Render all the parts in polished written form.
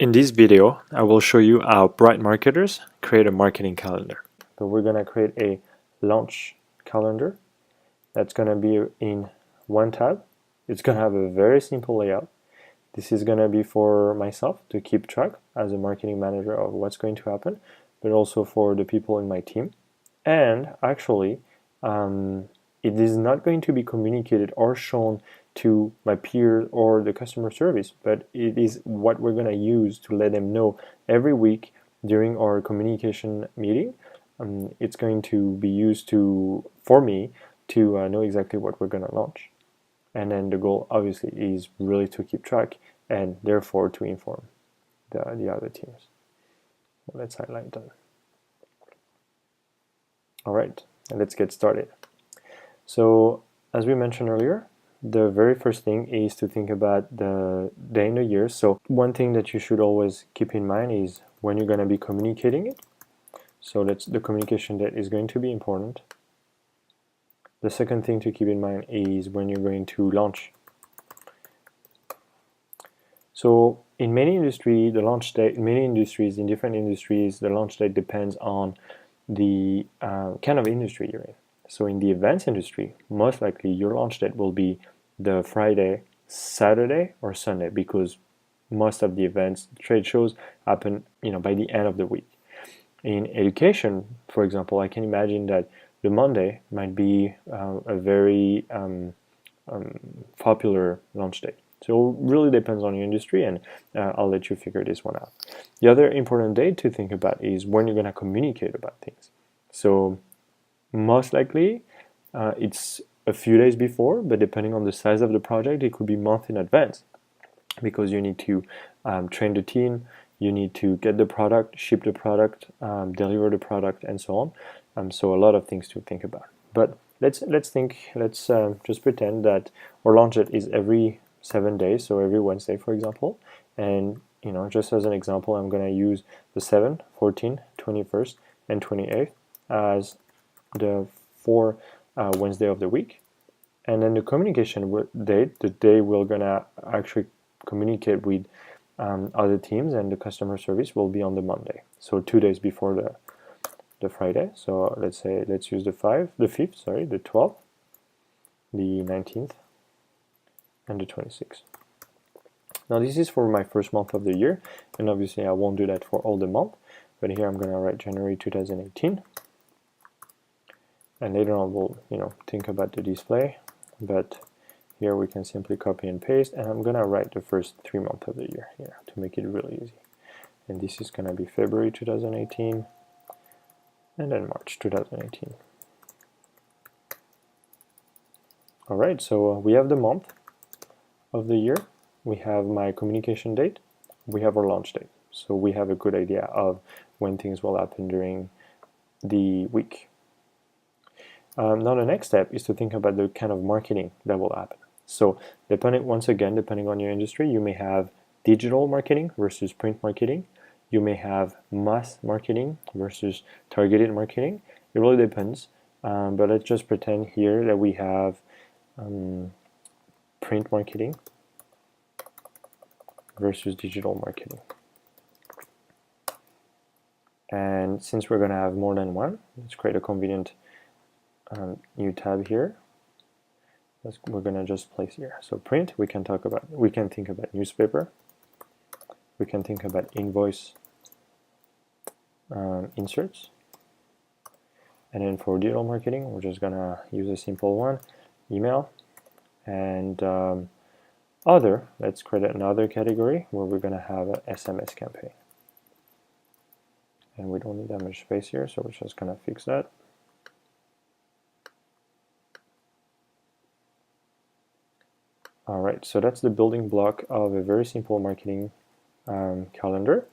In this video, I will show you how bright marketers create a marketing calendar. So we're going to create a launch calendar that's going to be in one tab. It's going to have a very simple layout. This is going to be for myself to keep track as a marketing manager of what's going to happen, but also for the people in my team. And actually, it is not going to be communicated or shown to my peers or the customer service, but it is what we're going to use to let them know every week during our communication meeting. It's going to be used for me to know exactly what we're going to launch. And then the goal obviously is really to keep track and therefore to inform the other teams. Let's highlight that. All right, let's get started. So as we mentioned earlier, the very first thing is to think about the day in the year. So one thing that you should always keep in mind is when you're going to be communicating it. So the communication date is going to be important. The second thing to keep in mind is when you're going to launch. So in many industries, the launch date, in different industries, the launch date depends on the kind of industry you're in. So in the events industry, most likely your launch date will be the Friday, Saturday, or Sunday, because most of the events, trade shows happen, by the end of the week. In education, for example, I can imagine that the Monday might be a very popular launch date. So it really depends on your industry, and I'll let you figure this one out. The other important date to think about is when you're going to communicate about things. So most likely it's a few days before, but depending on the size of the project, it could be months in advance, because you need to train the team, you need to get the product, ship the product, deliver the product, and so on. So a lot of things to think about. But let's just pretend that our launch date is every 7 days, so every Wednesday, for example. And just as an example, I'm going to use the 7th, 14th, 21st, and 28th as the 4 Wednesday of the week. And then the communication date, the day we're going to actually communicate with other teams and the customer service, will be on the Monday. So 2 days before the Friday. So let's use the 5th, the 12th, the 19th, and the 26th. Now this is for my first month of the year, and obviously I won't do that for all the month, but here I'm going to write January 2018, and later on we'll think about the display, but here we can simply copy and paste, and I'm going to write the first 3 months of the year here to make it really easy. And this is going to be February 2018, and then March 2018. Alright, so we have the month of the year, we have my communication date, we have our launch date. So we have a good idea of when things will happen during the week. Now the next step is to think about the kind of marketing that will happen. So depending on your industry, you may have digital marketing versus print marketing. You may have mass marketing versus targeted marketing. It really depends. But let's just pretend here that we have print marketing versus digital marketing. And since we're going to have more than one, let's create a convenient new tab here. We're going to just place here. So print, we can think about newspaper, we can think about invoice inserts, and then for digital marketing, we're just going to use a simple one, email, and other. Let's create another category where we're going to have an SMS campaign. And we don't need that much space here, so we're just going to fix that. Alright, so that's the building block of a very simple marketing calendar,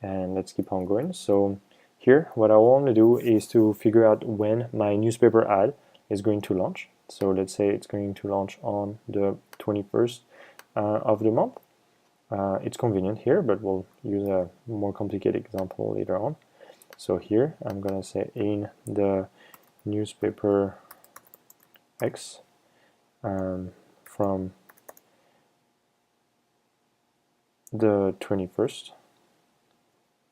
and let's keep on going. So here, what I want to do is to figure out when my newspaper ad is going to launch. So let's say it's going to launch on the 21st of the month. It's convenient here, but we'll use a more complicated example later on. So here I'm going to say in the newspaper X from the 21st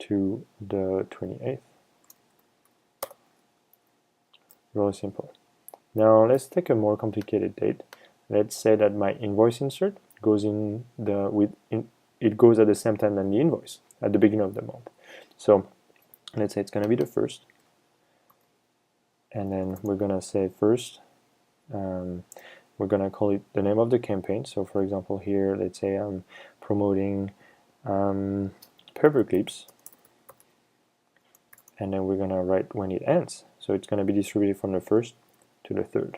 to the 28th. Really simple. Now let's take a more complicated date. Let's say that my invoice insert goes it goes at the same time than the invoice at the beginning of the month. So let's say it's going to be the 1st, and then we're going to say first, we're going to call it the name of the campaign. So for example here, let's say I'm promoting paper clips, and then we're going to write when it ends. So it's going to be distributed from the 1st to the 3rd.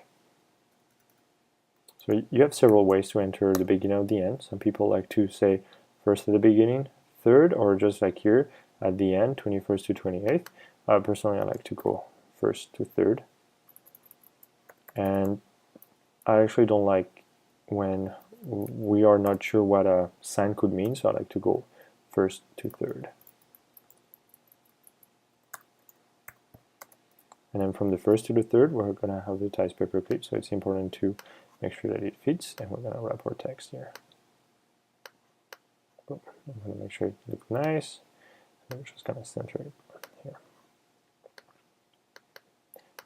So you have several ways to enter the beginning or the end. Some people like to say 1st at the beginning, 3rd, or just like here at the end, 21st to 28th. Personally, I like to go 1st to 3rd. And I actually don't like when we are not sure what a sign could mean, so I like to go 1st to 3rd. And then from the 1st to the 3rd, we're going to advertise paperclip, so it's important to make sure that it fits, and we're going to wrap our text here. Boom. I'm going to make sure it looks nice. I'm just going to center it here.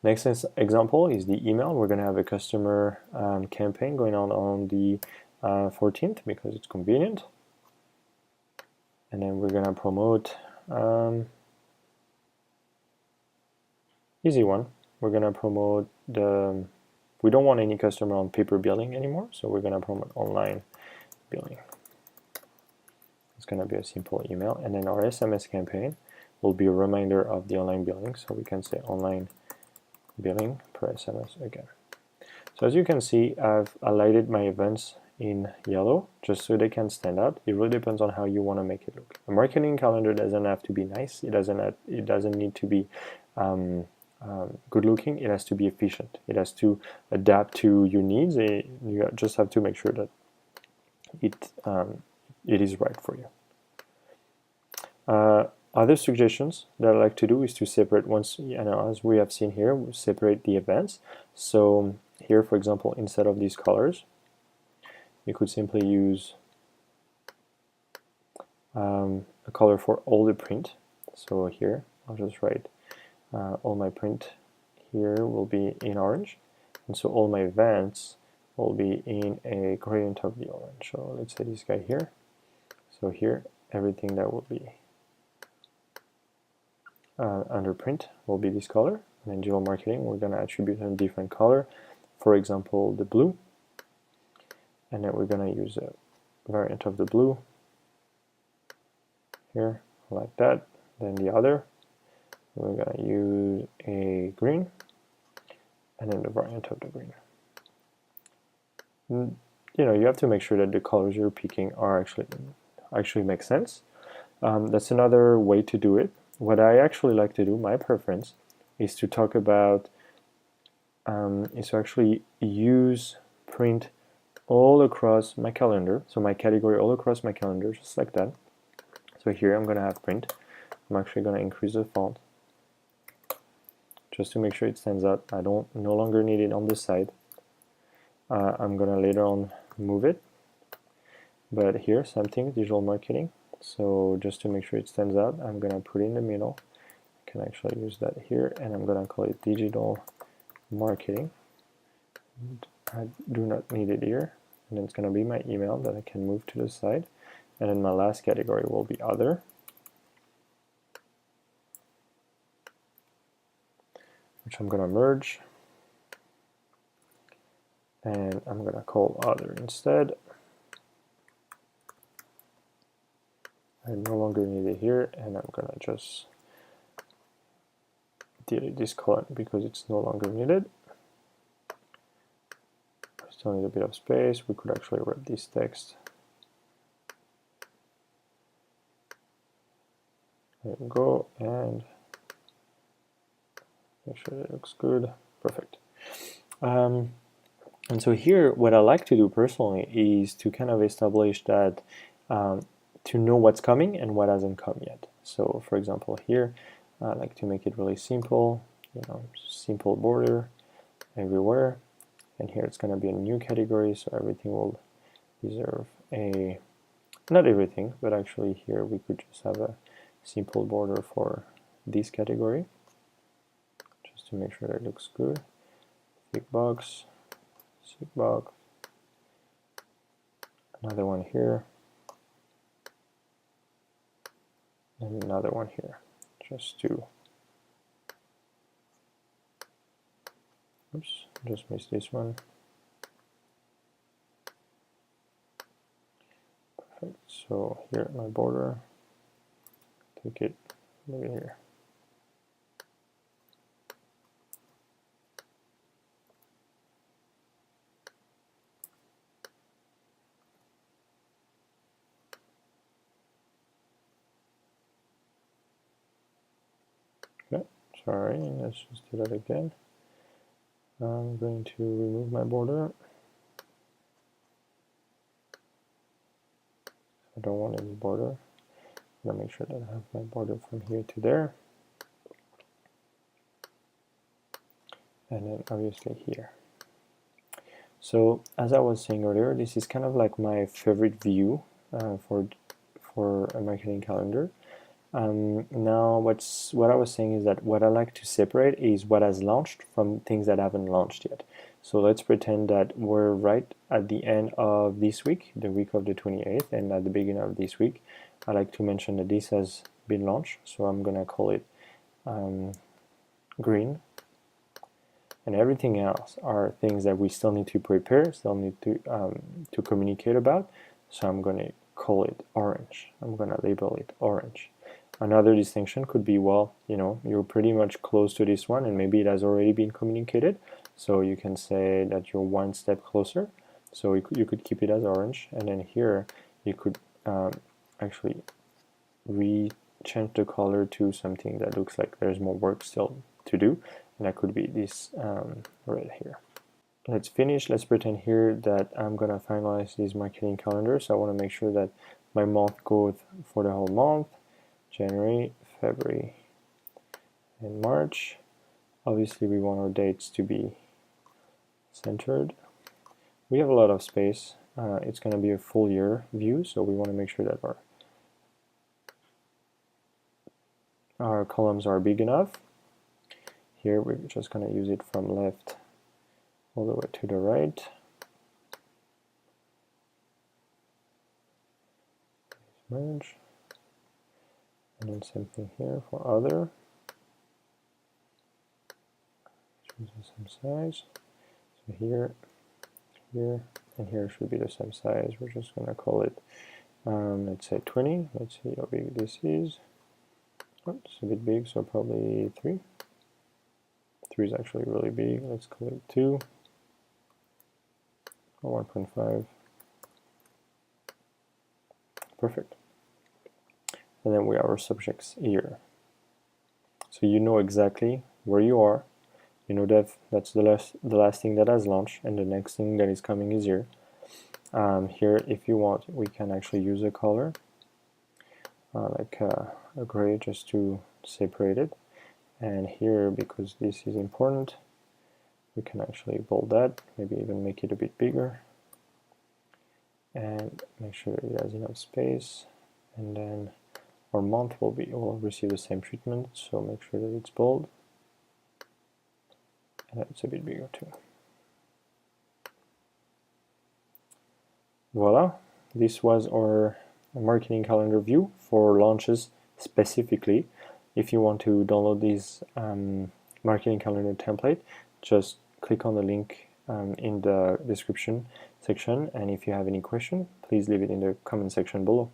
Next example is the email. We're going to have a customer campaign going on the 14th because it's convenient. And then we're going to promote easy one. We're going to promote we don't want any customer on paper billing anymore, so we're going to promote online billing. It's going to be a simple email, and then our SMS campaign will be a reminder of the online billing, so we can say online billing per SMS again. So as you can see, I've highlighted my events in yellow just so they can stand out. It really depends on how you want to make it look. A marketing calendar doesn't have to be nice. It doesn't need to be good looking. It has to be efficient. It has to adapt to your needs. You just have to make sure that it is right for you. Other suggestions that I like to do is to separate, once, as we have seen here, we separate the events. So here, for example, instead of these colors, you could simply use a color for all the print. So here, I'll just write all my print here will be in orange, and so all my events will be in a gradient of the orange. So let's say this guy here. So here, everything that will be under print will be this color. And in digital marketing, we're going to attribute a different color, for example, the blue. And then we're going to use a variant of the blue here, like that. Then the other, we're going to use a green, and then the variant of the green. You have to make sure that the colors you're picking are actually make sense. That's another way to do it. What I actually like to do, my preference, is to talk about, is to actually use print all across my calendar, so my category all across my calendar, just like that. So here I'm going to have print. I'm actually going to increase the font just to make sure it stands out. I no longer need it on the side. I'm going to later on move it, but here, same thing, digital marketing. So just to make sure it stands out, I'm going to put it in the middle. I can actually use that here, and I'm going to call it digital marketing. I do not need it here, and then it's going to be my email that I can move to the side, and then my last category will be other, which I'm going to merge, and I'm going to call other instead. I no longer need it here, and I'm going to just delete this column because it's no longer needed. I still need a bit of space. We could actually wrap this text. There we go, and make sure that it looks good. Perfect. And so here, what I like to do personally is to kind of establish that to know what's coming and what hasn't come yet. So for example here, I like to make it really simple, simple border everywhere, and here it's going to be a new category, so everything will deserve a, not everything, but actually here we could just have a simple border for this category, just to make sure that it looks good. Thick box, another one here, and another one here, just to, oops, just missed this one. Perfect. So here my border, take it, leave it here. Okay, sorry, let's just do that again. I'm going to remove my border. I don't want any border. I'm going to make sure that I have my border from here to there. And then obviously here. So as I was saying earlier, this is kind of like my favorite view for a marketing calendar. Now what I was saying is that what I like to separate is what has launched from things that haven't launched yet. So let's pretend that we're right at the end of this week, the week of the 28th, and at the beginning of this week. I like to mention that this has been launched, so I'm gonna call it green. And everything else are things that we still need to prepare, still need to communicate about. So I'm gonna call it orange. I'm gonna label it orange. Another distinction could be, well, you know, you're pretty much close to this one and maybe it has already been communicated. So you can say that you're one step closer. So you could keep it as orange. And then here you could actually change the color to something that looks like there's more work still to do. And that could be this red here. Let's finish. Let's pretend here that I'm going to finalize this marketing calendar. So I want to make sure that my month goes for the whole month. January, February, and March. Obviously we want our dates to be centered. We have a lot of space. It's going to be a full year view, so we want to make sure that our columns are big enough. Here we're just going to use it from left all the way to the right. Merge. And then same thing here for other. Choose the same size. So here, and here should be the same size. We're just going to call it, let's say 20. Let's see how big this is. Oh, it's a bit big, so probably 3. 3 is actually really big. Let's call it 2 or 1.5. Perfect. And then we have our subjects here. So you know exactly where you are. You know that that's the last thing that has launched, and the next thing that is coming is here. Here, if you want, we can actually use a color like a gray just to separate it. And here, because this is important, we can actually bold that, maybe even make it a bit bigger, and make sure it has enough space. And then our month will receive the same treatment, so make sure that it's bold, and it's a bit bigger too. Voila, this was our marketing calendar view for launches specifically. If you want to download this marketing calendar template, just click on the link in the description section, and if you have any question, please leave it in the comment section below.